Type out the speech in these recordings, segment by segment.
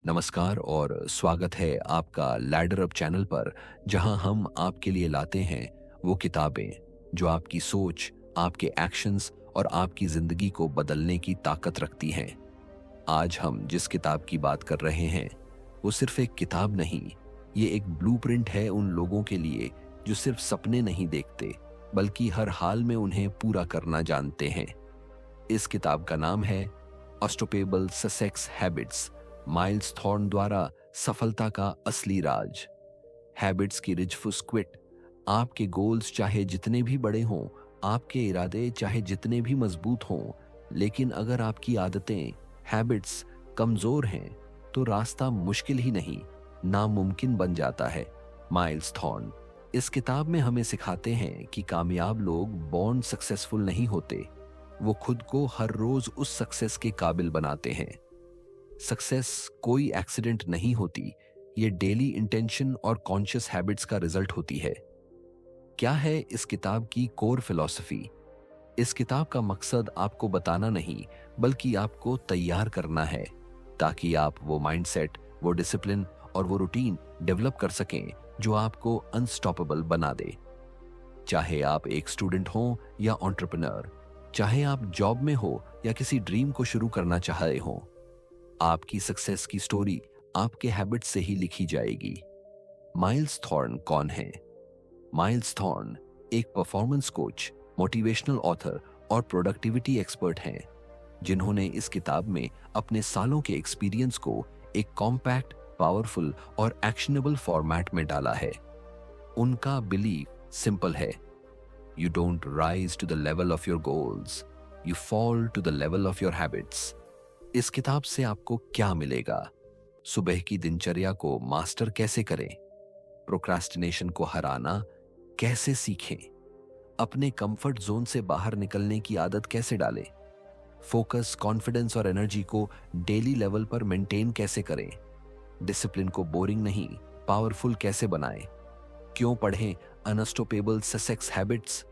नमस्कार और स्वागत है आपका लैडर अप चैनल पर, जहां हम आपके लिए लाते हैं वो किताबें जो आपकी सोच, आपके एक्शंस और आपकी जिंदगी को बदलने की ताकत रखती हैं। आज हम जिस किताब की बात कर रहे हैं वो सिर्फ एक किताब नहीं, ये एक ब्लूप्रिंट है उन लोगों के लिए जो सिर्फ सपने नहीं देखते बल्कि हर हाल में उन्हें पूरा करना जानते हैं। इस किताब का नाम है unstoppable Sussex habits, miles thorn द्वारा सफलता का असली राज। हैबिट्स की रिच क्विट। आपके गोल्स चाहे जितने भी बड़े हों, आपके इरादे चाहे जितने भी मजबूत हों, लेकिन अगर आपकी आदतें, हैबिट्स कमजोर हैं तो रास्ता मुश्किल ही नहीं, नामुमकिन बन जाता है। माइल्स थॉर्न इस किताब में हमें सिखाते हैं कि कामयाब लोग बॉर्न सक्सेसफुल नहीं होते, वो खुद को हर रोज उस सक्सेस के काबिल बनाते हैं। सक्सेस कोई एक्सीडेंट नहीं होती, ये डेली इंटेंशन और कॉन्शियस हैबिट्स का रिजल्ट होती है। क्या है इस किताब की कोर फिलॉसफी? इस किताब का मकसद आपको बताना नहीं बल्कि आपको तैयार करना है, ताकि आप वो माइंडसेट, वो डिसिप्लिन और वो रूटीन डेवलप कर सकें जो आपको अनस्टॉपेबल बना दे। चाहे आप एक स्टूडेंट हो या एंटरप्रेन्योर, चाहे आप जॉब में हो या किसी ड्रीम को शुरू करना चाह रहे हो, आपकी सक्सेस की स्टोरी आपके हैबिट से ही लिखी जाएगी। माइल्स थॉर्न कौन है? माइल्स थॉर्न एक परफॉर्मेंस कोच, मोटिवेशनल ऑथर और प्रोडक्टिविटी एक्सपर्ट हैं, जिन्होंने इस किताब में अपने सालों के एक्सपीरियंस को एक कॉम्पैक्ट, पावरफुल और एक्शनेबल फॉर्मेट में डाला है। उनका बिलीफ सिंपल है, you don't rise to the level of your goals, you fall to the level of your habits. इस किताब से आपको क्या मिलेगा? सुबह की दिनचर्या को मास्टर कैसे करें, प्रोक्रास्टिनेशन को हराना कैसे सीखें, अपने कंफर्ट जोन से बाहर निकलने की आदत कैसे डालें, फोकस, कॉन्फिडेंस और एनर्जी को डेली लेवल पर मेंटेन कैसे करें, डिसिप्लिन को बोरिंग नहीं पावरफुल कैसे बनाएं। क्यों पढ़ें अनस्टॉपेबल ससेक्स हैबिट्स?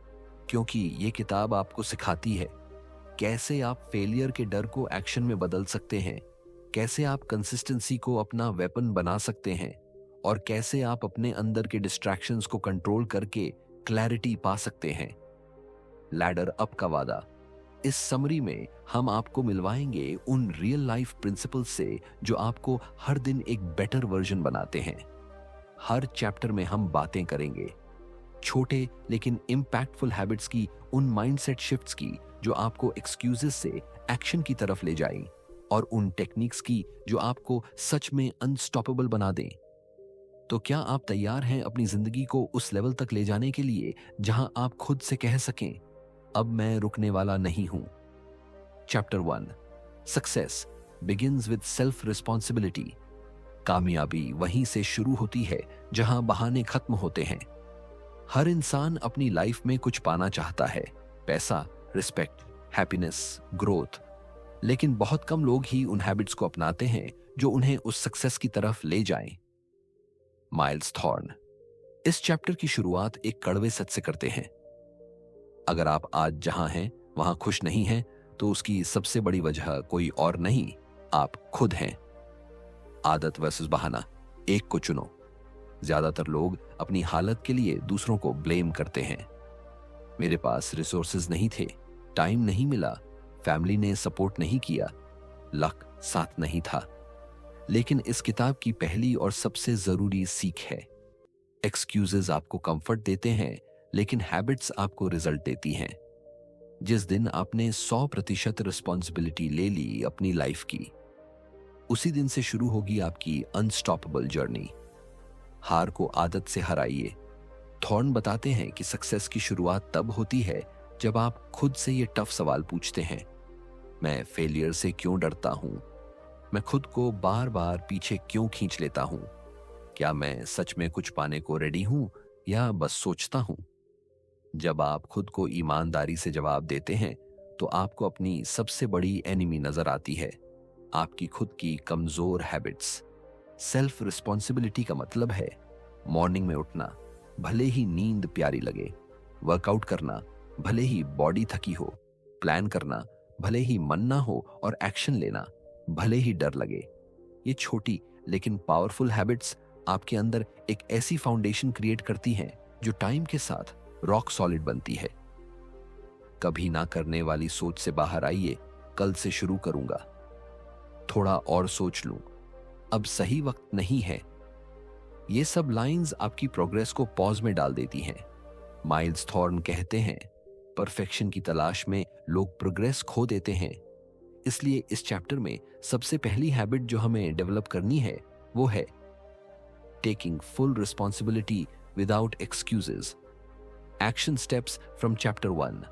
क्योंकि ये किताब आपको सिखाती है कैसे आप फेलियर के डर को एक्शन में बदल सकते हैं, कैसे आप कंसिस्टेंसी को अपना वेपन बना सकते हैं और कैसे आप अपने अंदर के डिस्ट्रैक्शंस को कंट्रोल करके क्लैरिटी पा सकते हैं। लैडर अप का वादा। इस समरी में हम आपको मिलवाएंगे उन रियल लाइफ प्रिंसिपल्स से जो आपको हर दिन एक बेटर वर्जन बनाते हैं। हर चैप्टर में हम बातें करेंगे छोटे लेकिन इम्पैक्टफुल हैबिट्स की, उन माइंडसेट शिफ्ट्स की जो आपको एक्सक्यूजेस से एक्शन की तरफ ले जाएं, और उन टेक्निक्स की जो आपको सच में अनस्टॉपेबल बना दें। तो क्या आप तैयार हैं अपनी जिंदगी को उस लेवल तक ले जाने के लिए जहां आप खुद से कह सकें, अब मैं रुकने वाला नहीं हूं? Chapter 1, success begins with self responsibility. कामयाबी वहीं से शुरू होती है जहां बहाने खत्म होते हैं। हर इंसान अपनी लाइफ में कुछ पाना चाहता है, पैसा, रिस्पेक्ट, हैप्पीनेस, ग्रोथ, लेकिन बहुत कम लोग ही उन हैबिट्स को अपनाते हैं जो उन्हें उस सक्सेस की तरफ ले जाएं। माइल्स थॉर्न इस चैप्टर की शुरुआत एक कड़वे सच से करते हैं। अगर आप आज जहां हैं वहां खुश नहीं हैं, तो उसकी सबसे बड़ी वजह कोई और नहीं, आप खुद हैं। आदत वर्सेस बहाना, एक को चुनो। ज्यादातर लोग अपनी हालत के लिए दूसरों को ब्लेम करते हैं। मेरे पास रिसोर्सेज नहीं थे, टाइम नहीं मिला, फैमिली ने सपोर्ट नहीं किया, लक साथ नहीं था। लेकिन इस किताब की पहली और सबसे जरूरी सीख है, एक्सक्यूजेज आपको कंफर्ट देते हैं लेकिन हैबिट्स आपको रिजल्ट देती हैं। जिस दिन आपने 100% रिस्पॉन्सिबिलिटी ले ली अपनी लाइफ की, उसी दिन से शुरू होगी आपकी अनस्टॉपेबल जर्नी। हार को आदत से हराइए। थॉर्न बताते हैं कि सक्सेस की शुरुआत तब होती है जब आप खुद से ये टफ सवाल पूछते हैं, मैं फेलियर से क्यों डरता हूं? मैं खुद को बार बार पीछे क्यों खींच लेता हूं? क्या मैं सच में कुछ पाने को रेडी हूं या बस सोचता हूं? जब आप खुद को ईमानदारी से जवाब देते हैं तो आपको अपनी सबसे बड़ी एनिमी नजर आती है, आपकी खुद की कमजोर हैबिट्स। सेल्फ रिस्पॉन्सिबिलिटी का मतलब है मॉर्निंग में उठना, भले ही नींद प्यारी लगे, वर्कआउट करना, भले ही बॉडी थकी हो, प्लान करना, भले ही मन ना हो, और एक्शन लेना, भले ही डर लगे। ये छोटी लेकिन पावरफुल हैबिट्स आपके अंदर एक ऐसी फाउंडेशन क्रिएट करती हैं जो टाइम के साथ रॉक सॉलिड बनती है। कभी ना करने वाली सोच से बाहर आइए, कल से शुरू करूंगा, थोड़ा और सोच लूं, अब सही वक्त नहीं है। ये सब लाइंस आपकी प्रोग्रेस को पॉज में डाल देती हैं। माइल्स थॉर्न कहते हैं, परफेक्शन की तलाश में लोग प्रोग्रेस खो देते हैं। इसलिए इस चैप्टर में सबसे पहली हैबिट जो हमें डेवलप करनी है वो है taking full responsibility without excuses. Action steps from chapter 1।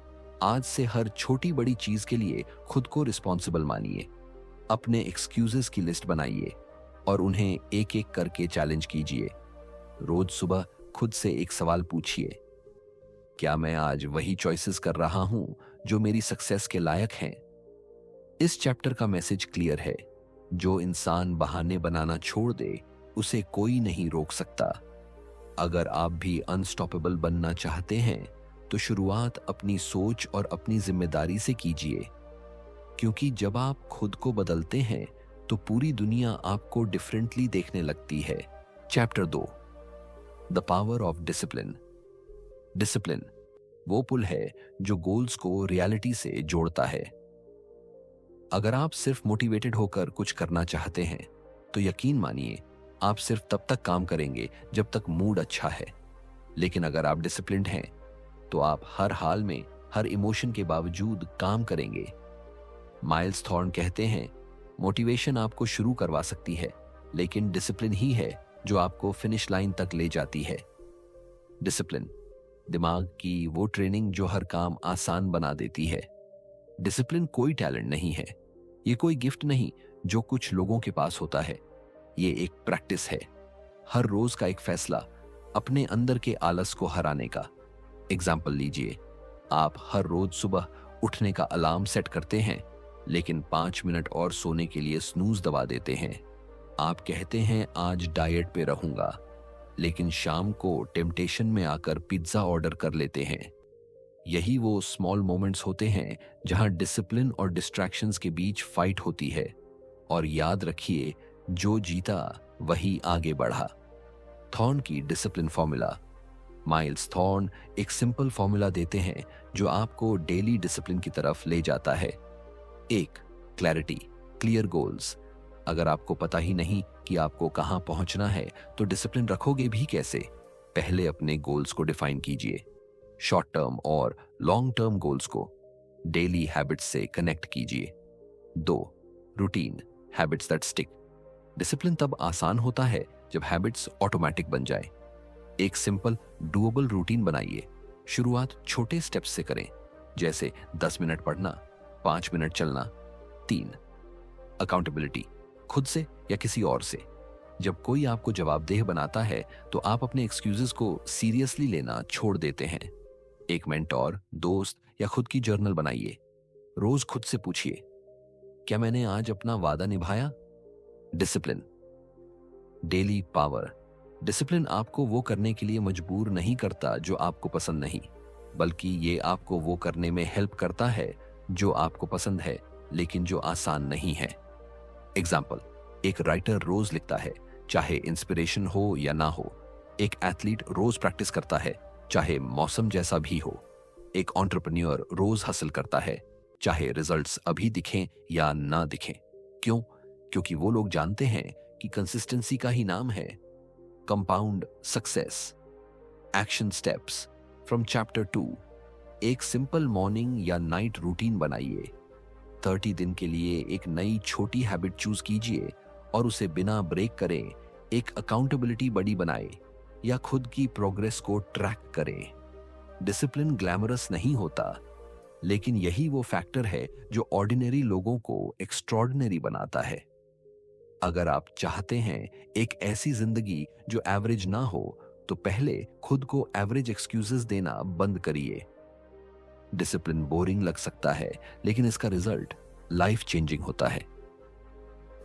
आज से हर छोटी बड़ी चीज के लिए खुद को रिस्पॉन्सिबल मानिए। अपने एक्सक्यूजेस की लिस्ट बनाइए और उन्हें एक एक करके चैलेंज कीजिए। रोज सुबह खुद से एक सवाल पूछिए, क्या मैं आज वही चॉइसेस कर रहा हूं जो मेरी सक्सेस के लायक हैं? इस चैप्टर का मैसेज क्लियर है, जो इंसान बहाने बनाना छोड़ दे उसे कोई नहीं रोक सकता। अगर आप भी अनस्टॉपेबल बनना चाहते हैं तो शुरुआत अपनी सोच और अपनी जिम्मेदारी से कीजिए, क्योंकि जब आप खुद को बदलते हैं तो पूरी दुनिया आपको डिफरेंटली देखने लगती है। Chapter 2, the power of discipline. Discipline वो पुल है जो गोल्स को रियलिटी से जोड़ता है। अगर आप सिर्फ मोटिवेटेड होकर कुछ करना चाहते हैं तो यकीन मानिए आप सिर्फ तब तक काम करेंगे जब तक मूड अच्छा है। लेकिन अगर आप डिसिप्लिन्ड हैं तो आप हर हाल में, हर इमोशन के बावजूद काम करेंगे। माइल्स थॉर्न कहते हैं, मोटिवेशन आपको शुरू करवा सकती है, लेकिन डिसिप्लिन ही है जो आपको फिनिश लाइन तक ले जाती है। डिसिप्लिन दिमाग की वो ट्रेनिंग जो हर काम आसान बना देती है। डिसिप्लिन कोई टैलेंट नहीं है, ये कोई गिफ्ट नहीं जो कुछ लोगों के पास होता है। ये एक प्रैक्टिस है, हर रोज का एक फैसला अपने अंदर के आलस को हराने का। एग्जाम्पल लीजिए, आप हर रोज सुबह उठने का अलार्म सेट करते हैं, लेकिन 5 मिनट और सोने के लिए स्नूज दबा देते हैं। आप कहते हैं आज डाइट पे रहूंगा, लेकिन शाम को टेम्पटेशन में आकर पिज्जा ऑर्डर कर लेते हैं। यही वो स्मॉल मोमेंट्स होते हैं जहां डिसिप्लिन और डिस्ट्रैक्शंस के बीच फाइट होती है। और याद रखिए, जो जीता वही आगे बढ़ा। थॉर्न की डिसिप्लिन फॉर्मूला। माइल्स थॉर्न एक सिंपल फॉर्मूला देते हैं जो आपको डेली डिसिप्लिन की तरफ ले जाता है। 1. Clarity, clear goals. अगर आपको पता ही नहीं कि आपको कहां पहुंचना है तो डिसिप्लिन रखोगे भी कैसे? पहले अपने गोल्स को डिफाइन कीजिए। शॉर्ट टर्म और लॉन्ग टर्म गोल्स को डेली हैबिट्स से कनेक्ट कीजिए। 2. Routine, habits that stick. Discipline तब आसान होता है जब हैबिट्स ऑटोमेटिक बन जाए। एक सिंपल डुएबल रूटीन बनाइए। शुरुआत छोटे स्टेप्स से करें, जैसे 10 मिनट पढ़ना, 5 मिनट चलना। 3. अकाउंटेबिलिटी, खुद से या किसी और से। जब कोई आपको जवाबदेह बनाता है तो आप अपने एक्सक्यूजेस को सीरियसली लेना छोड़ देते हैं। एक मेंटोर, दोस्त या खुद की जर्नल बनाइए। रोज खुद से पूछिए, क्या मैंने आज अपना वादा निभाया? Discipline, daily power. डिसिप्लिन आपको वो करने के लिए मजबूर नहीं करता जो आपको पसंद नहीं, बल्कि ये आपको वो करने में हेल्प करता है जो आपको पसंद है लेकिन जो आसान नहीं है। एग्जाम्पल, एक राइटर रोज लिखता है, चाहे इंस्पिरेशन हो या ना हो। एक एथलीट रोज प्रैक्टिस करता है, चाहे मौसम जैसा भी हो। एक एंटरप्रेन्योर रोज हसल करता है, चाहे रिजल्ट्स अभी दिखें या ना दिखें। क्यों? क्योंकि वो लोग जानते हैं कि कंसिस्टेंसी का ही नाम है compound success. Action steps from chapter 2। एक सिंपल मॉर्निंग या नाइट रूटीन बनाइए। 30 दिन के लिए एक नई छोटी हैबिट चूज कीजिए और उसे बिना ब्रेक करें एक अकाउंटेबिलिटी बडी बनाए या खुद की प्रोग्रेस को ट्रैक करें। डिसिप्लिन ग्लैमरस नहीं होता, लेकिन यही वो फैक्टर है जो ऑर्डिनरी लोगों को एक्स्ट्रॉर्डिनरी बनाता है। अगर आप चाहते हैं एक ऐसी जिंदगी जो एवरेज ना हो, तो पहले खुद को एवरेज एक्सक्यूजेस देना बंद करिए। डिसिप्लिन बोरिंग लग सकता है, लेकिन इसका रिजल्ट लाइफ चेंजिंग होता है।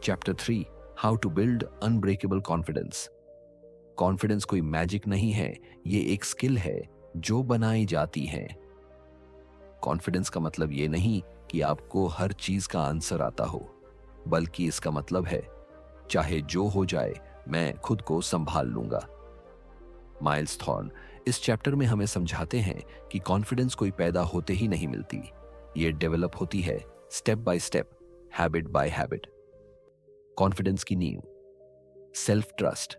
Chapter 3, how to build unbreakable confidence. Confidence कोई मैजिक नहीं है, ये एक स्किल है जो बनाई जाती है। कॉन्फिडेंस का मतलब ये नहीं कि आपको हर चीज का आंसर आता हो, बल्कि इसका मतलब है चाहे जो हो जाए मैं खुद को संभाल लूंगा। माइल्स थॉर्न इस चैप्टर में हमें समझाते हैं कि कॉन्फिडेंस कोई पैदा होते ही नहीं मिलती, ये डेवलप होती है step by step, habit by habit. Confidence की नींव, सेल्फ ट्रस्ट।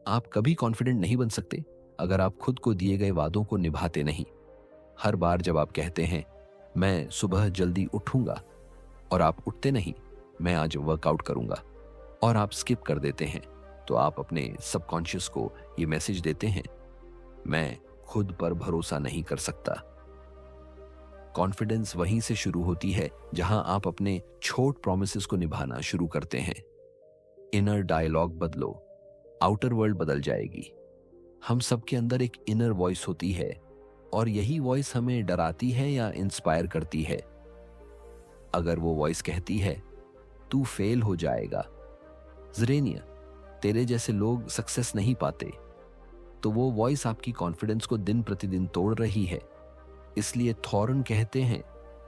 आप कभी कॉन्फिडेंट नहीं बन सकते अगर आप खुद को दिए गए वादों को निभाते नहीं। हर बार जब आप कहते हैं मैं सुबह जल्दी उठूंगा और आप उठते नहीं, मैं आज वर्कआउट करूंगा, और आप स्किप कर देते हैं, तो आप अपने सबकॉन्शियस को ये मैसेज देते हैं मैं खुद पर भरोसा नहीं कर सकता। कॉन्फिडेंस वहीं से शुरू होती है जहां आप अपने छोट प्रॉमिसेस को निभाना शुरू करते हैं। इनर डायलॉग बदलो, आउटर वर्ल्ड बदल जाएगी। हम सबके अंदर एक इनर वॉइस होती है और यही वॉइस हमें डराती है या इंस्पायर करती है। अगर वो वॉइस कहती है तू फेल हो जाएगा, ज़रेनिया तेरे जैसे लोग सक्सेस नहीं पाते, तो वो वॉइस आपकी कॉन्फिडेंस को दिन प्रतिदिन तोड़ रही है। इसलिए थॉर्न कहते हैं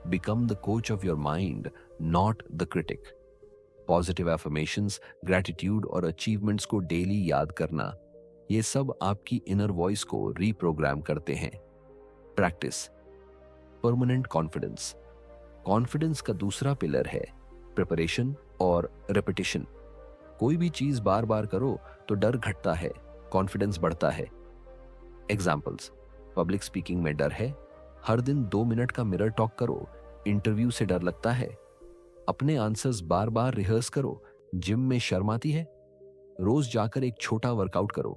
become the coach of your mind, not the critic. Positive affirmations, gratitude और अचीवमेंट्स को डेली याद करना, ये सब आपकी इनर वॉइस को रीप्रोग्राम करते हैं। Practice, permanent confidence. कॉन्फिडेंस का दूसरा पिलर है प्रिपरेशन और रेपिटेशन। कोई भी चीज बार बार करो तो डर घटता है, कॉन्फिडेंस बढ़ता है। एग्जाम्पल्स, पब्लिक स्पीकिंग में डर है, हर दिन 2 मिनट का मिरर टॉक करो, इंटरव्यू से डर लगता है। अपने आंसर्स बार बार रिहर्स करो, जिम में शर्म आती है। रोज जाकर एक छोटा वर्कआउट करो,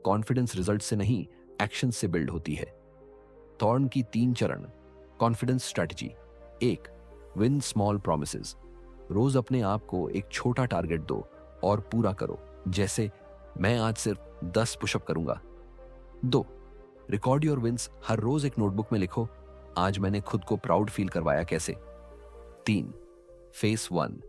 कॉन्फिडेंस रिजल्ट से नहीं एक्शन से बिल्ड होती है। थॉर्न की 3 चरण confidence strategy. 1, win small promises. रोज अपने आप को एक छोटा टारगेट दो और पूरा करो, जैसे मैं आज सिर्फ 10 पुशअप करूंगा। 2, रिकॉर्ड योर विंस। हर रोज एक नोटबुक में लिखो आज मैंने खुद को प्राउड फील करवाया कैसे। 3, फेस 1,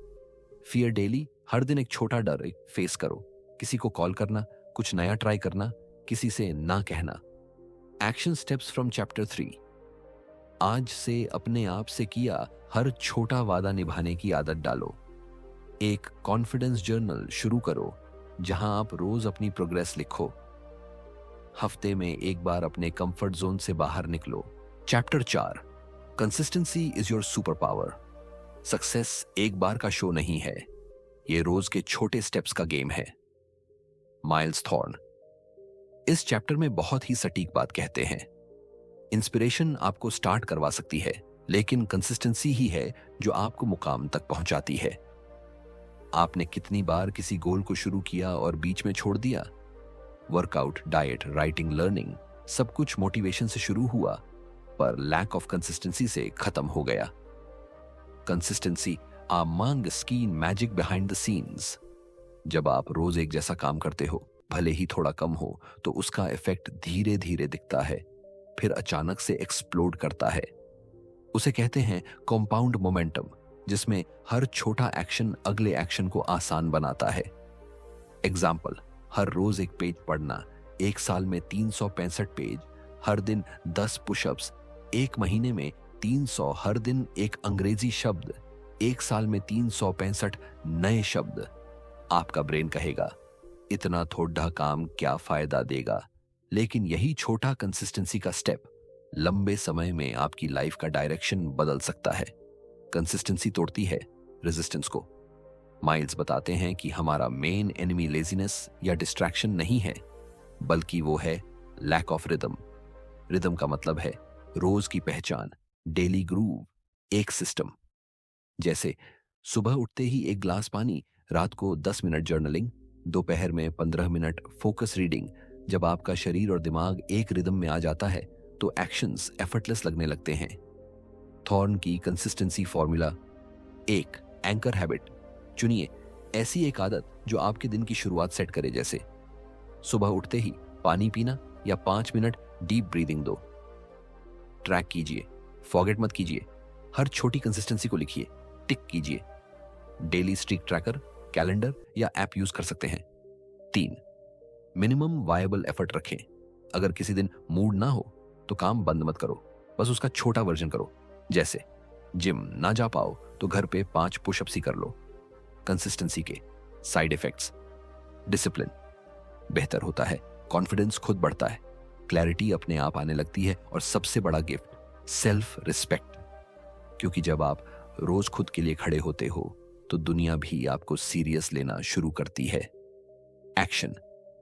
फियर डेली। हर दिन एक छोटा डर फेस करो, किसी को कॉल करना, कुछ नया ट्राई करना, किसी से ना कहना। Action steps from chapter 3। आज से अपने आप से किया हर छोटा वादा निभाने की आदत डालो। एक कॉन्फिडेंस जर्नल शुरू करो जहां आप रोज अपनी प्रोग्रेस लिखो। हफ्ते में एक बार अपने कंफर्ट जोन से बाहर निकलो। Chapter 4, consistency is your super power. Success एक बार का शो नहीं है, ये रोज के छोटे स्टेप्स का गेम है। माइल्स थॉर्न इस चैप्टर में बहुत ही सटीक बात कहते हैं। इंस्पिरेशन आपको स्टार्ट करवा सकती है, लेकिन कंसिस्टेंसी ही है जो आपको मुकाम तक पहुंचाती है। आपने कितनी बार किसी गोल को शुरू किया और बीच में छोड़ दिया? वर्कआउट, डाइट, राइटिंग, लर्निंग, सब कुछ मोटिवेशन से शुरू हुआ, पर लैक ऑफ कंसिस्टेंसी से खत्म हो गया। Consistency among skin magic behind the scenes. जब आप रोज एक जैसा काम करते हो, भले ही थोड़ा कम हो, तो उसका इफेक्ट धीरे धीरे दिखता है, फिर अचानक से एक्सप्लोड करता है। उसे कहते हैं कंपाउंड मोमेंटम, जिसमें हर छोटा एक्शन अगले एक्शन को आसान बनाता है। एग्जाम्पल, हर रोज एक पेज पढ़ना, 1 साल में 365 पेज, हर दिन 10 पुशअप्स, 1 महीने में 300, हर दिन एक अंग्रेजी शब्द, 1 साल में 365 नए शब्द। आपका ब्रेन कहेगा इतना थोड़ा काम क्या फायदा देगा, लेकिन यही छोटा कंसिस्टेंसी का स्टेप लंबे समय में आपकी लाइफ का डायरेक्शन बदल सकता है। कंसिस्टेंसी तोड़ती है रेजिस्टेंस को। माइल्स बताते हैं कि हमारा मेन एनिमी लेजीनेस या डिस्ट्रैक्शन नहीं है, बल्कि वो है लैक ऑफ रिदम। रिदम का मतलब है रोज की पहचान, डेली ग्रूव, एक सिस्टम। जैसे सुबह उठते ही 1 ग्लास पानी, रात को 10 मिनट जर्नलिंग, दोपहर में 15 मिनट फोकस रीडिंग। जब आपका शरीर और दिमाग एक रिदम में आ जाता है तो एक्शंस एफर्टलेस लगने लगते हैं। थॉर्न की कंसिस्टेंसी फॉर्मूला। 1, anchor habit. चुनिए ऐसी एक आदत जो आपके दिन की शुरुआत सेट करे, जैसे सुबह उठते ही पानी पीना या 5 मिनट डीप ब्रीदिंग दो। ट्रैक कीजिए, फॉरगेट मत कीजिए, हर छोटी कंसिस्टेंसी को लिखिए, टिक कीजिए। डेली स्ट्रीक ट्रैकर, कैलेंडर या ऐप यूज कर सकते हैं। 3, मिनिमम वायबल एफर्ट रखें। अगर किसी दिन मूड ना हो तो काम बंद मत करो, बस उसका छोटा वर्जन करो। जैसे जिम ना जा पाओ तो घर पे 5 पुशअप्स ही कर लो। कंसिस्टेंसी के साइड इफेक्ट्स, डिसिप्लिन बेहतर होता है, कॉन्फिडेंस खुद बढ़ता है, क्लैरिटी अपने आप आने लगती है, और सबसे बड़ा गिफ्ट सेल्फ रिस्पेक्ट, क्योंकि जब आप रोज खुद के लिए खड़े होते हो तो दुनिया भी आपको सीरियस लेना शुरू करती है। Action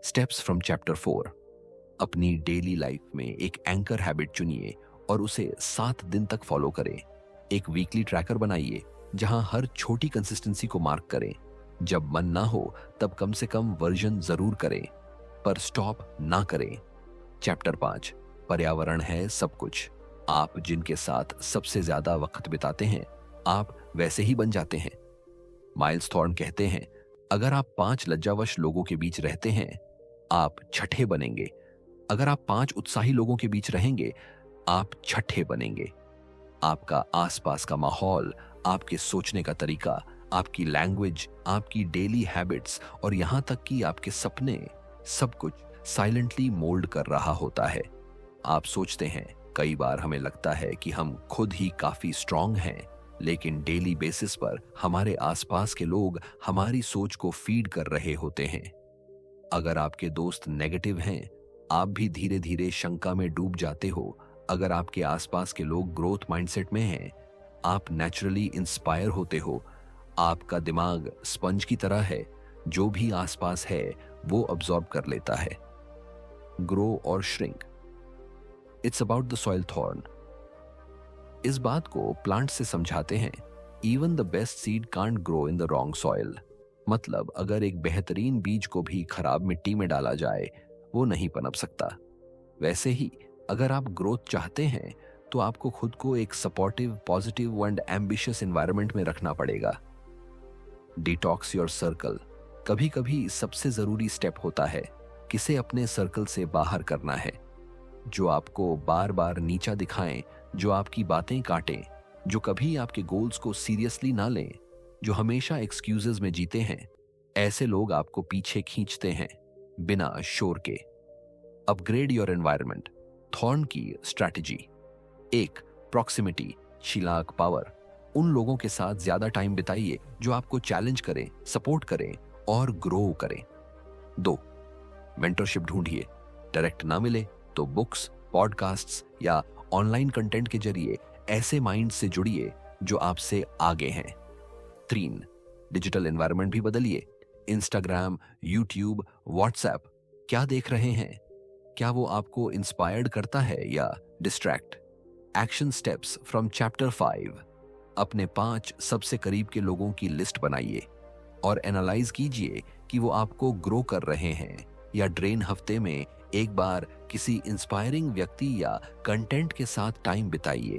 steps from chapter 4। अपनी डेली लाइफ में एक एंकर हैबिट चुनिए और उसे 7 दिन तक फॉलो करें। एक वीकली ट्रैकर बनाइए जहां हर छोटी कंसिस्टेंसी को मार्क करें। जब मन ना हो तब कम से कम वर्जन जरूर करें, पर स्टॉप ना करें। चैप्टर 5 पर्यावरण है सब कुछ। आप जिनके साथ सबसे ज्यादा वक्त बिताते हैं, आप वैसे ही बन जाते हैं। माइल्स थॉर्न कहते हैं, अगर आप 5 लज्जावश लोगों के बीच रहते हैं, आप छठे बनेंगे। अगर आप 5 उत्साही लोगों के बीच रहेंगे, आप छठे बनेंगे। आपका आसपास का माहौल, आपके सोचने का तरीका, आपकी लैंग्वेज, आपकी डेली हैबिट्स और यहां तक कि आपके सपने, सब कुछ साइलेंटली मोल्ड कर रहा होता है। आप सोचते हैं, कई बार हमें लगता है कि हम खुद ही काफी स्ट्रांग हैं, लेकिन डेली बेसिस पर हमारे आसपास के लोग हमारी सोच को फीड कर रहे होते हैं। अगर आपके दोस्त नेगेटिव हैं, आप भी धीरे धीरे शंका में डूब जाते हो। अगर आपके आसपास के लोग ग्रोथ माइंडसेट में हैं, आप नेचुरली इंस्पायर होते हो। आपका दिमाग स्पंज की तरह है, जो भी आसपास है वो अब्सॉर्ब कर लेता है। ग्रो और shrink, it's about the soil thorn. इस बात को प्लांट से समझाते हैं, even the best seed can't grow in the wrong soil. मतलब अगर एक बेहतरीन बीज को भी खराब मिट्टी में डाला जाए, वो नहीं पनप सकता। वैसे ही अगर आप ग्रोथ चाहते हैं तो आपको खुद को एक supportive, positive and ambitious environment में रखना पड़ेगा। डिटॉक्स योर सर्कल कभी कभी सबसे जरूरी स्टेप होता है। किसे अपने सर्कल से बाहर करना है, जो आपको बार बार नीचा दिखाएं, जो आपकी बातें काटें, जो कभी आपके गोल्स को सीरियसली ना लें, जो हमेशा एक्सक्यूजेस में जीते हैं। ऐसे लोग आपको पीछे खींचते हैं बिना शोर के। अपग्रेड योर एनवायरनमेंट, थॉर्न की स्ट्रैटेजी। 1 प्रॉक्सिमिटी, शीलाक पावर। उन लोगों के साथ ज्यादा टाइम बिताइए जो आपको चैलेंज करें, सपोर्ट करें और ग्रो करें। 2 मेंटरशिप ढूंढिए। डायरेक्ट ना मिले तो बुक्स, पॉडकास्ट्स या ऑनलाइन कंटेंट के जरिए ऐसे माइंड से जुड़िए जो आपसे आगे हैं। 3 डिजिटल एनवायरनमेंट भी बदलिए। इंस्टाग्राम, यूट्यूब, व्हाट्सएप, क्या देख रहे हैं? क्या वो आपको इंस्पायर्ड करता है या distract? Action steps from chapter 5। अपने 5 सबसे करीब के लोगों की लिस्ट बनाइए और एनालाइज कीजिए कि वो आपको ग्रो कर रहे हैं या ड्रेन। हफ्ते में एक बार किसी इंस्पायरिंग व्यक्ति या कंटेंट के साथ टाइम बिताइए।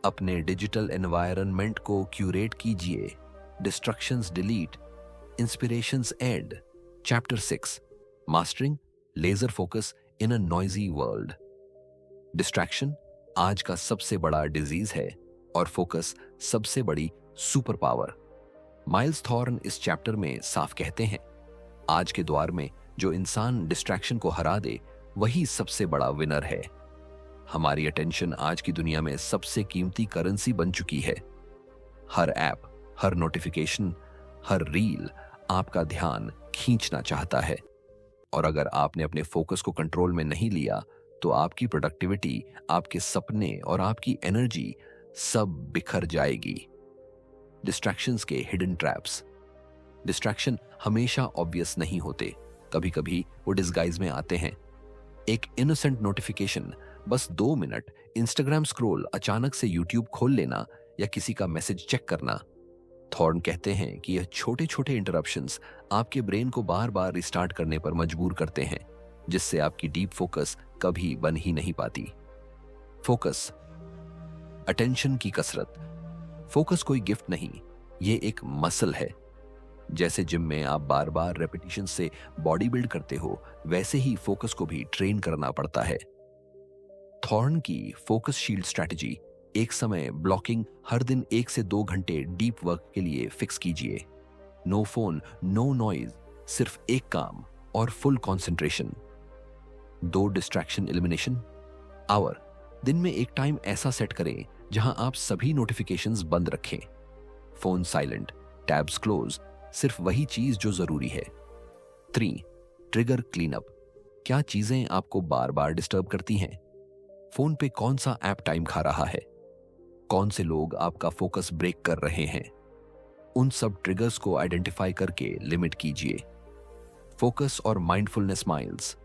अपने डिजिटल एनवायरनमेंट को क्यूरेट कीजिए। Distractions delete, inspirations add. Chapter 6 mastering laser focus in a noisy world. Distraction आज का सबसे बड़ा डिजीज है और फोकस सबसे बड़ी सुपर पावर। माइल्स थॉर्न इस चैप्टर में साफ कहते हैं, आज के दौर में जो इंसान डिस्ट्रैक्शन को हरा दे, वही सबसे बड़ा विनर है। हमारी अटेंशन आज की दुनिया में सबसे कीमती करेंसी बन चुकी है। हर ऐप, हर नोटिफिकेशन, हर रील आपका ध्यान खींचना चाहता है, और अगर आपने अपने फोकस को कंट्रोल में नहीं लिया तो आपकी प्रोडक्टिविटी, आपके सपने और आपकी एनर्जी सब बिखर जाएगी। डिस्ट्रैक्शंस के हिडन ट्रैप्स। डिस्ट्रैक्शन हमेशा ऑब्वियस नहीं होते, कभी कभी वो डिस्गाइज में आते हैं। एक इनोसेंट नोटिफिकेशन, बस 2 मिनट इंस्टाग्राम स्क्रॉल, अचानक से यूट्यूब खोल लेना या किसी का मैसेज चेक करना। थॉर्न कहते हैं कि यह छोटे छोटे इंटरप्शंस आपके ब्रेन को बार बार रिस्टार्ट करने पर मजबूर करते हैं, जिससे आपकी डीप फोकस कभी बन ही नहीं पाती। फोकस, अटेंशन की कसरत। फोकस कोई गिफ्ट नहीं, ये एक मसल है। जैसे जिम में आप बार बार रेपिटेशन से बॉडी बिल्ड करते हो, वैसे ही फोकस को भी ट्रेन करना पड़ता है। थॉर्न की फोकस शील्ड स्ट्रैटेजी। एक समय ब्लॉकिंग, हर दिन 1 से 2 घंटे डीप वर्क के लिए फिक्स कीजिए। नो फोन, नो नॉइज, सिर्फ एक काम और full concentration. 2 distraction elimination hour. दिन में एक टाइम ऐसा सेट करें जहां आप सभी नोटिफिकेशंस बंद रखें, फोन साइलेंट, टैब्स क्लोज, सिर्फ वही चीज जो जरूरी है। 3. Trigger cleanup. क्या चीजें आपको बार बार डिस्टर्ब करती हैं? फोन पे कौन सा ऐप टाइम खा रहा है? कौन से लोग आपका फोकस ब्रेक कर रहे हैं? उन सब ट्रिगर्स को आइडेंटिफाई करके लिमिट कीजिए। फोकस और माइंडफुलनेस माइल्स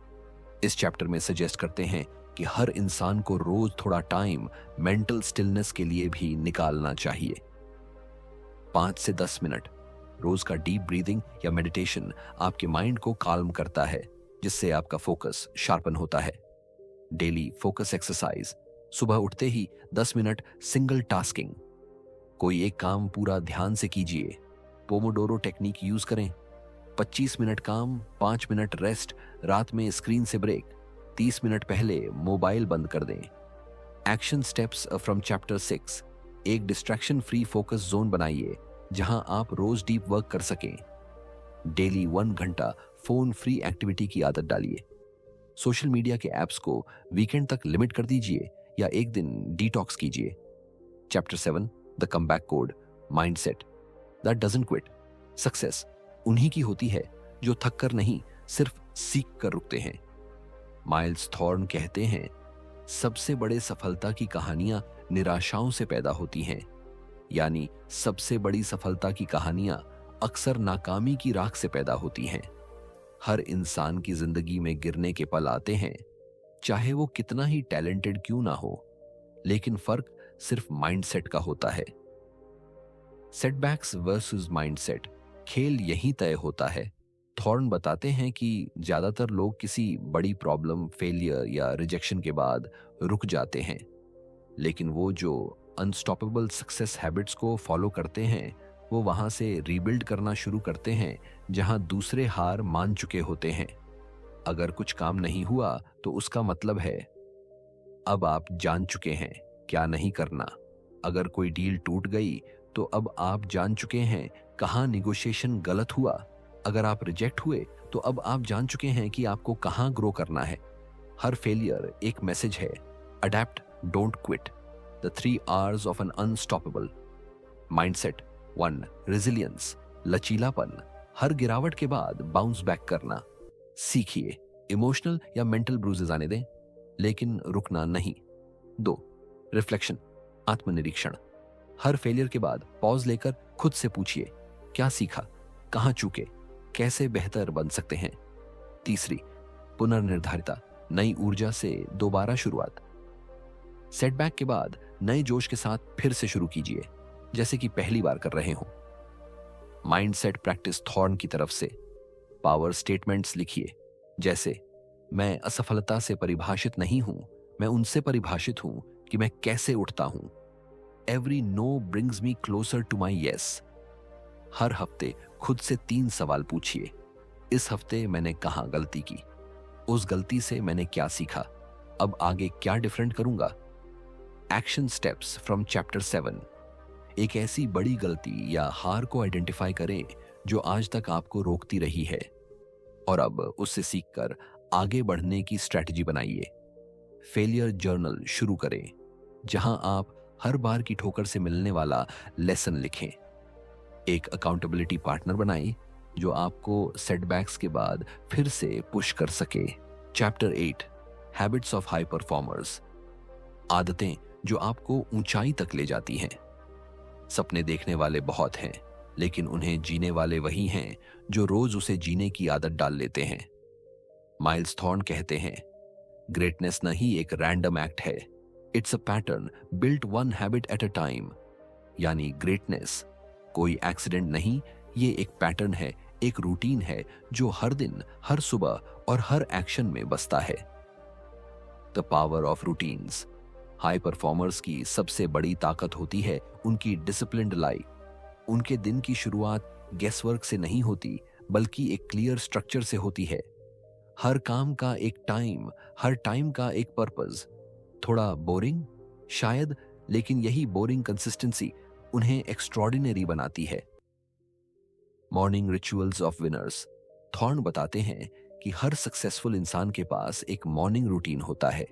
इस चैप्टर में सजेस्ट करते हैं कि हर इंसान को रोज थोड़ा टाइम मेंटल स्टिलनेस के लिए भी निकालना चाहिए। 5 से 10 मिनट रोज का डीप ब्रीदिंग या मेडिटेशन आपके माइंड को काल्म करता है, जिससे आपका फोकस शार्पन होता है। डेली फोकस एक्सरसाइज, सुबह उठते ही 10 मिनट सिंगल टास्किंग। कोई एक काम पूरा ध्यान से कीजिए। पोमोडोरो टेक्निक यूज करें। 25 मिनट काम, 5 मिनट रेस्ट, रात में स्क्रीन से ब्रेक, 30 मिनट पहले मोबाइल बंद कर दें। Action steps from chapter 6। एक डिस्ट्रैक्शन फ्री फोकस जोन बनाइए जहां आप रोज डीप वर्क कर सकें। डेली 1 घंटा फोन फ्री एक्टिविटी की आदत डालिए। सोशल मीडिया के ऐप्स को वीकेंड तक लिमिट कर दीजिए या एक दिन डिटॉक्स कीजिए। Chapter 7 the comeback code, mindset that doesn't quit. Success उन्हीं की होती है जो थक कर नहीं, सिर्फ सीख कर रुकते हैं। माइल्स थॉर्न कहते हैं, सबसे बड़े सफलता की कहानियां निराशाओं से पैदा होती हैं। यानी सबसे बड़ी सफलता की कहानियां अक्सर नाकामी की राख से पैदा होती हैं। हर इंसान की जिंदगी में गिरने के पल आते हैं, चाहे वो कितना ही टैलेंटेड क्यों ना हो, लेकिन फर्क सिर्फ माइंडसेट का होता है। सेटबैक्स वर्सेस माइंडसेट, खेल यहीं तय होता है। थॉर्न बताते हैं कि ज्यादातर लोग किसी बड़ी प्रॉब्लम, फेलियर या रिजेक्शन के बाद रुक जाते हैं, लेकिन वो जो अनस्टॉपेबल सक्सेस हैबिट्स को फॉलो करते हैं, वो वहां से रीबिल्ड करना शुरू करते हैं जहां दूसरे हार मान चुके होते हैं। अगर कुछ काम नहीं हुआ तो उसका मतलब है अब आप जान चुके हैं क्या नहीं करना। अगर कोई डील टूट गई तो अब आप जान चुके हैं कहां निगोशिएशन गलत हुआ। अगर आप रिजेक्ट हुए तो अब आप जान चुके हैं कि आपको कहां ग्रो करना है। हर फेलियर एक मैसेज है, adapt, don't quit, the 3 R's of an unstoppable mindset. 1. Resilience, लचीलापन, हर गिरावट के बाद बाउंस बैक करना सीखिए। इमोशनल या मेंटल ब्रूजेस आने दें, लेकिन रुकना नहीं। 2. रिफ्लेक्शन, आत्मनिरीक्षण, हर फेलियर के बाद पॉज लेकर खुद से पूछिए, क्या सीखा, कहां चूके, कैसे बेहतर बन सकते हैं। 3. पुनर्निर्धारिता, नई ऊर्जा से दोबारा शुरुआत। सेटबैक के बाद नए जोश के साथ फिर से शुरू कीजिए, जैसे कि पहली बार कर रहे हो। माइंडसेट प्रैक्टिस थॉर्न की तरफ से। पावर स्टेटमेंट्स लिखिए, जैसे मैं असफलता से परिभाषित नहीं हूं, मैं उनसे परिभाषित हूं कि मैं कैसे उठता हूं। Every no brings me closer to my yes. हर हफ्ते खुद से 3 सवाल पूछिए, इस हफ्ते मैंने कहां गलती की, उस गलती से मैंने क्या सीखा, अब आगे क्या डिफरेंट करूंगा। Action steps from chapter 7। एक ऐसी बड़ी गलती या हार को आइडेंटिफाई करें जो आज तक आपको रोकती रही है, और अब उससे सीखकर आगे बढ़ने की स्ट्रैटेजी बनाइए। फेलियर जर्नल शुरू करें, जहां आप हर बार की ठोकर से मिलने वाला लेसन लिखें। एक अकाउंटेबिलिटी पार्टनर बनाएं जो आपको सेटबैक्स के बाद फिर से पुश कर सके। Chapter 8 habits of high performers, आदतें जो आपको ऊंचाई तक ले जाती हैं। सपने देखने वाले बहुत हैं, लेकिन उन्हें जीने वाले वही हैं जो रोज उसे जीने की आदत डाल लेते हैं। माइल्स थॉर्न कहते हैं, ग्रेटनेस नहीं एक रैंडम एक्ट है, it's a pattern built 1 habit at a time. यानी ग्रेटनेस कोई एक्सीडेंट नहीं, ये एक पैटर्न है, एक रूटीन है जो हर दिन, हर सुबह और हर एक्शन में बसता है। The power of routines, high performers की सबसे बड़ी ताकत होती है उनकी डिसिप्लिन्ड लाइफ। उनके दिन की शुरुआत गेसवर्क से नहीं होती, बल्कि एक क्लियर स्ट्रक्चर से होती है। हर काम का एक टाइम, हर टाइम का एक पर्पस। थोड़ा बोरिंग शायद, लेकिन यही बोरिंग कंसिस्टेंसी उन्हें एक्स्ट्रॉर्डिनरी बनाती है। Morning rituals of winners, thorn बताते हैं कि हर सक्सेसफुल इंसान के पास एक मॉर्निंग रूटीन होता है,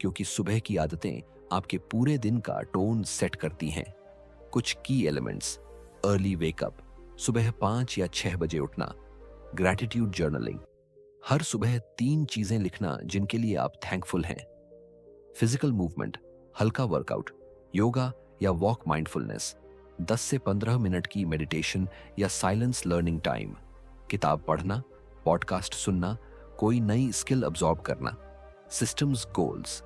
क्योंकि सुबह की आदतें आपके पूरे दिन का टोन सेट करती हैं। कुछ की एलिमेंट्स, अर्ली वेकअप, सुबह 5 या 6 बजे उठना। ग्रैटिट्यूड जर्नलिंग, हर सुबह 3 चीजें लिखना जिनके लिए आप थैंकफुल हैं। फिजिकल मूवमेंट, हल्का वर्कआउट, योगा या वॉक। माइंडफुलनेस, 10 से 15 मिनट की मेडिटेशन या साइलेंस लर्निंग टाइम। किताब पढ़ना, पॉडकास्ट सुनना, कोई नई स्किल अब्जॉर्ब करना। सिस्टम्स गोल्स,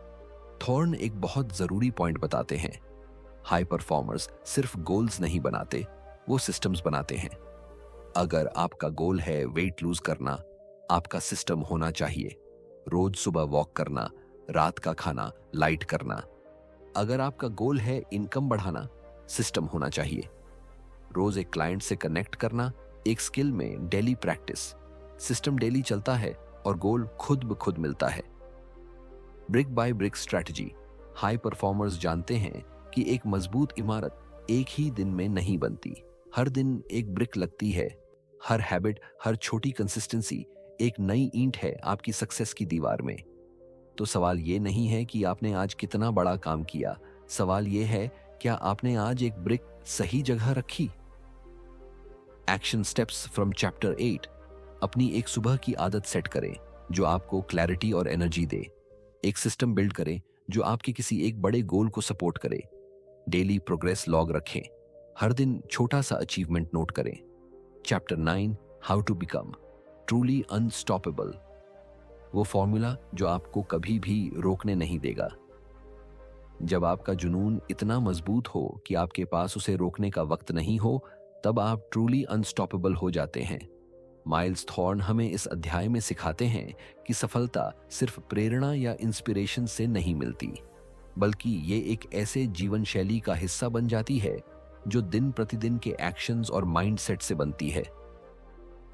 थॉर्न एक बहुत जरूरी पॉइंट बताते हैं। हाई परफॉर्मर्स सिर्फ गोल्स नहीं बनाते, वो सिस्टम्स बनाते हैं। अगर आपका गोल है वेट लूज करना, आपका सिस्टम होना चाहिए रोज सुबह वॉक करना, रात का खाना लाइट करना। अगर आपका गोल है इनकम बढ़ाना, सिस्टम होना चाहिए रोज एक क्लाइंट से कनेक्ट करना, एक स्किल में डेली प्रैक्टिस। सिस्टम डेली चलता है और गोल खुद ब खुद मिलता है। Brick by brick strategy, high performers जानते हैं कि एक मजबूत इमारत एक ही दिन में नहीं बनती, हर दिन एक ब्रिक लगती है। हर हैबिट, हर छोटी कंसिस्टेंसी एक नई ईंट है आपकी सक्सेस की दीवार में। तो सवाल ये नहीं है कि आपने आज कितना बड़ा काम किया, सवाल ये है क्या आपने आज एक ब्रिक सही जगह रखी। एक्शन स्टेप्स फ्रॉम चैप्टर 8, अपनी एक सुबह की आदत सेट करें जो आपको क्लैरिटी और एनर्जी दे। एक सिस्टम बिल्ड करें जो आपके किसी एक बड़े गोल को सपोर्ट करे। डेली प्रोग्रेस लॉग रखें, हर दिन छोटा सा अचीवमेंट नोट करें। Chapter 9, how to become truly unstoppable, वो फॉर्मूला जो आपको कभी भी रोकने नहीं देगा। जब आपका जुनून इतना मजबूत हो कि आपके पास उसे रोकने का वक्त नहीं हो, तब आप ट्रूली अनस्टॉपेबल हो जाते हैं। माइल्स थॉर्न हमें इस अध्याय में सिखाते हैं कि सफलता सिर्फ प्रेरणा या इंस्पिरेशन से नहीं मिलती, बल्कि ये एक ऐसे जीवन शैली का हिस्सा बन जाती है जो दिन प्रतिदिन के एक्शंस और माइंडसेट से बनती है।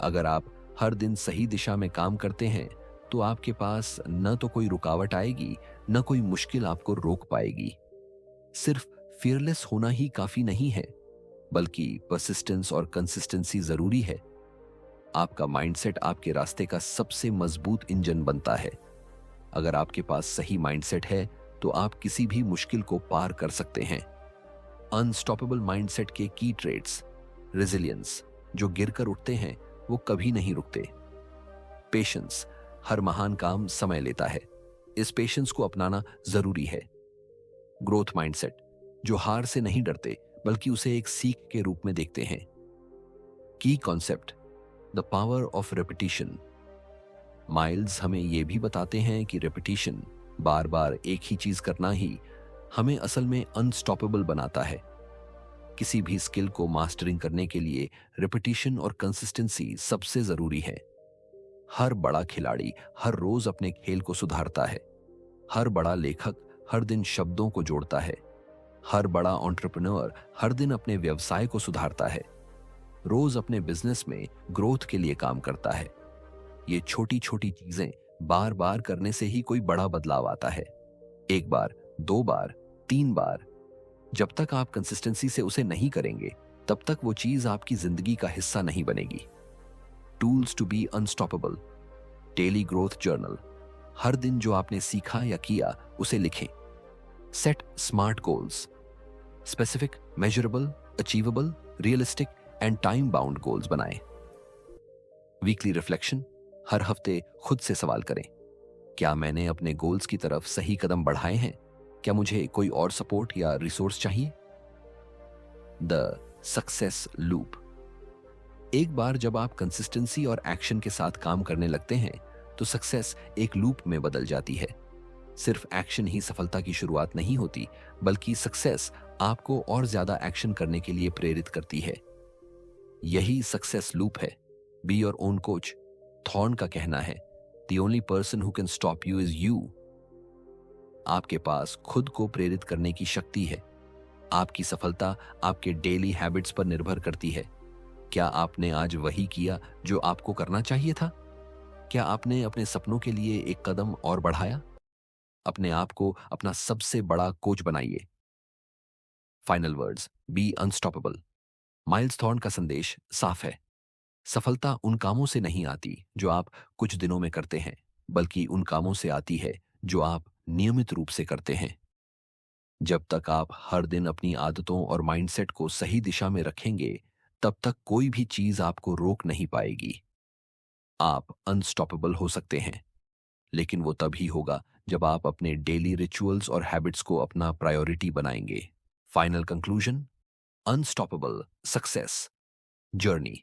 अगर आप हर दिन सही दिशा में काम करते हैं तो आपके पास न तो कोई रुकावट आएगी, न कोई मुश्किल आपको रोक पाएगी। सिर्फ फियरलेस होना ही काफी नहीं है, बल्कि परसिस्टेंस और कंसिस्टेंसी जरूरी है। आपका माइंडसेट आपके रास्ते का सबसे मजबूत इंजन बनता है। अगर आपके पास सही माइंडसेट है तो आप किसी भी मुश्किल को पार कर सकते हैं। अनस्टॉपेबल माइंडसेट के की ट्रेड्स, रेजिलियंस, जो गिरकर उठते हैं वो कभी नहीं रुकते। पेशेंस, हर महान काम समय लेता है, इस पेशेंस को अपनाना जरूरी है। ग्रोथ माइंडसेट, जो हार से नहीं डरते बल्कि उसे एक सीख के रूप में देखते हैं। की concept, the power of repetition. Miles हमें यह भी बताते हैं कि रेपिटेशन, बार बार एक ही चीज करना ही हमें असल में अनस्टॉपेबल बनाता है। किसी भी स्किल को मास्टरिंग करने के लिए रेपिटेशन और कंसिस्टेंसी सबसे जरूरी है। हर बड़ा खिलाड़ी हर रोज अपने खेल को सुधारता है। हर बड़ा लेखक हर दिन शब्दों को जोड़ता है। हर बड़ा एंटरप्रेन्योर हर दिन अपने व्यवसाय को सुधारता है, रोज अपने बिजनेस में ग्रोथ के लिए काम करता है। ये छोटी छोटी चीजें बार बार करने से ही कोई बड़ा बदलाव आता है। एक बार, 2 बार, 3 बार, जब तक आप कंसिस्टेंसी से उसे नहीं करेंगे तब तक वो चीज आपकी जिंदगी का हिस्सा नहीं बनेगी। Tools to be unstoppable, daily growth journal, हर दिन जो आपने सीखा या किया उसे लिखें। Set smart goals, specific, measurable, achievable, realistic and time bound goals बनाएं। वीकली रिफ्लेक्शन, हर हफ्ते खुद से सवाल करें, क्या मैंने अपने गोल्स की तरफ सही कदम बढ़ाए हैं? क्या मुझे कोई और सपोर्ट या रिसोर्स चाहिए? द सक्सेस लूप, एक बार जब आप कंसिस्टेंसी और एक्शन के साथ काम करने लगते हैं तो सक्सेस एक लूप में बदल जाती है। सिर्फ एक्शन ही सफलता की शुरुआत नहीं होती, बल्कि सक्सेस आपको और ज्यादा एक्शन करने के लिए प्रेरित करती है। यही सक्सेस लूप है। Be your own coach, thorn का कहना है, the only person who can stop you is you. आपके पास खुद को प्रेरित करने की शक्ति है। आपकी सफलता आपके डेली हैबिट्स पर निर्भर करती है। क्या आपने आज वही किया जो आपको करना चाहिए था? क्या आपने अपने सपनों के लिए एक कदम और बढ़ाया? अपने आप को अपना सबसे बड़ा कोच बनाइए। Final words, be unstoppable. Miles thorn का संदेश साफ है। सफलता उन कामों से नहीं आती जो आप कुछ दिनों में करते हैं, बल्कि उन कामों से आती है जो आप नियमित रूप से करते हैं। जब तक आप हर दिन अपनी आदतों और माइंडसेट को सही दिशा में रखेंगे, तब तक कोई भी चीज आपको रोक नहीं पाएगी। आप अनस्टॉपेबल हो सकते हैं, लेकिन वो तभी होगा जब आप अपने डेली रिचुअल्स और हैबिट्स को अपना प्रायोरिटी बनाएंगे। Final conclusion, unstoppable success journey.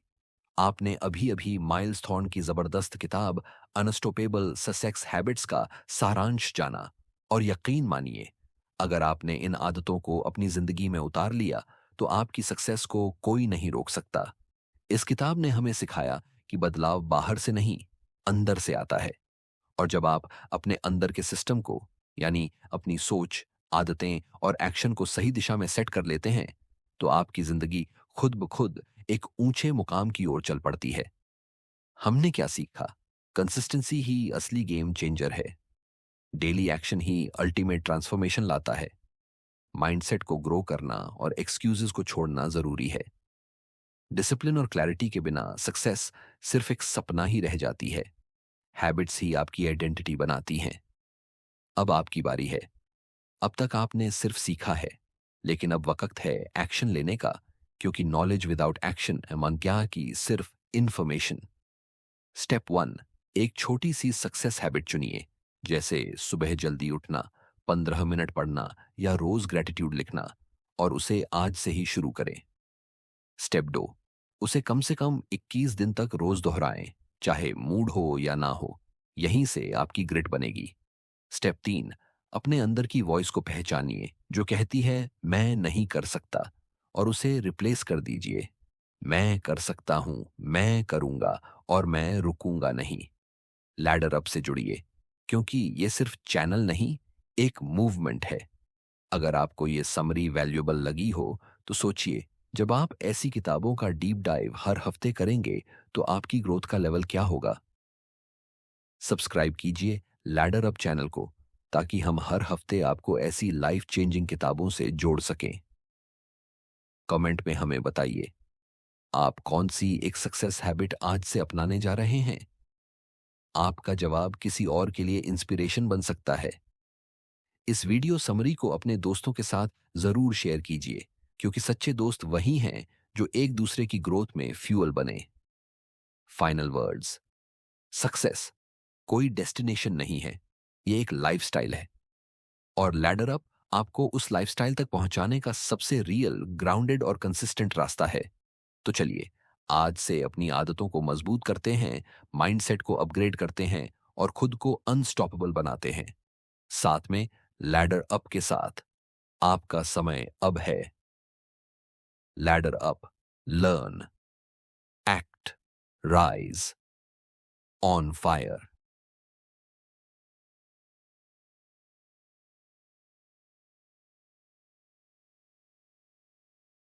आपने अभी अभी माइल्स थॉर्न की जबरदस्त किताब अनस्टॉपेबल ससेक्स हैबिट्स का सारांश जाना, और यकीन मानिए, अगर आपने इन आदतों को अपनी जिंदगी में उतार लिया तो आपकी सक्सेस को कोई नहीं रोक सकता। इस किताब ने हमें सिखाया कि बदलाव बाहर से नहीं, अंदर से आता है। और जब आप अपने अंदर के सिस्टम को, यानी अपनी सोच, आदतें और एक्शन को सही दिशा में सेट कर लेते हैं, तो आपकी जिंदगी खुद ब खुद एक ऊंचे मुकाम की ओर चल पड़ती है। हमने क्या सीखा? कंसिस्टेंसी ही असली गेम चेंजर है। डेली एक्शन ही अल्टीमेट ट्रांसफॉर्मेशन लाता है। माइंडसेट को ग्रो करना और एक्सक्यूजेस को छोड़ना जरूरी है। डिसिप्लिन और क्लैरिटी के बिना सक्सेस सिर्फ एक सपना ही रह जाती है। हैबिट्स ही आपकी आइडेंटिटी बनाती हैं। अब आपकी बारी है। अब तक आपने सिर्फ सीखा है, लेकिन अब वक्त है एक्शन लेने का, क्योंकि नॉलेज विदाउट एक्शन है अज्ञान की सिर्फ इंफॉर्मेशन। स्टेप वन, एक छोटी सी सक्सेस हैबिट चुनिए, जैसे सुबह जल्दी उठना, 15 मिनट पढ़ना या रोज ग्रेटिट्यूड लिखना, और उसे आज से ही शुरू करें। स्टेप दो, उसे कम से कम 21 दिन तक रोज दोहराएं, चाहे मूड हो या ना हो। यहीं से आपकी ग्रिट बनेगी। स्टेप तीन, अपने अंदर की वॉइस को पहचानिए जो कहती है मैं नहीं कर सकता, और उसे रिप्लेस कर दीजिए, मैं कर सकता हूं, मैं करूंगा, और मैं रुकूंगा नहीं। लैडर अप से जुड़िए, क्योंकि ये सिर्फ चैनल नहीं, एक मूवमेंट है। अगर आपको ये समरी वैल्यूएबल लगी हो तो सोचिए, जब आप ऐसी किताबों का डीप डाइव हर हफ्ते करेंगे तो आपकी ग्रोथ का लेवल क्या होगा। सब्सक्राइब कीजिए लैडर अप चैनल को, ताकि हम हर हफ्ते आपको ऐसी लाइफ चेंजिंग किताबों से जोड़ सकें। कमेंट में हमें बताइए, आप कौन सी एक सक्सेस हैबिट आज से अपनाने जा रहे हैं। आपका जवाब किसी और के लिए इंस्पिरेशन बन सकता है। इस वीडियो समरी को अपने दोस्तों के साथ जरूर शेयर कीजिए, क्योंकि सच्चे दोस्त वही हैं जो एक दूसरे की ग्रोथ में फ्यूअल बने। फाइनल वर्ड्स, सक्सेस कोई डेस्टिनेशन नहीं है, ये एक लाइफस्टाइल है, और लैडर अप आपको उस लाइफस्टाइल तक पहुंचाने का सबसे रियल, ग्राउंडेड और कंसिस्टेंट रास्ता है। तो चलिए, आज से अपनी आदतों को मजबूत करते हैं, माइंडसेट को अपग्रेड करते हैं, और खुद को अनस्टॉपेबल बनाते हैं, साथ में लैडर अप के साथ। आपका समय अब है। Ladder up, learn, act, rise, on fire.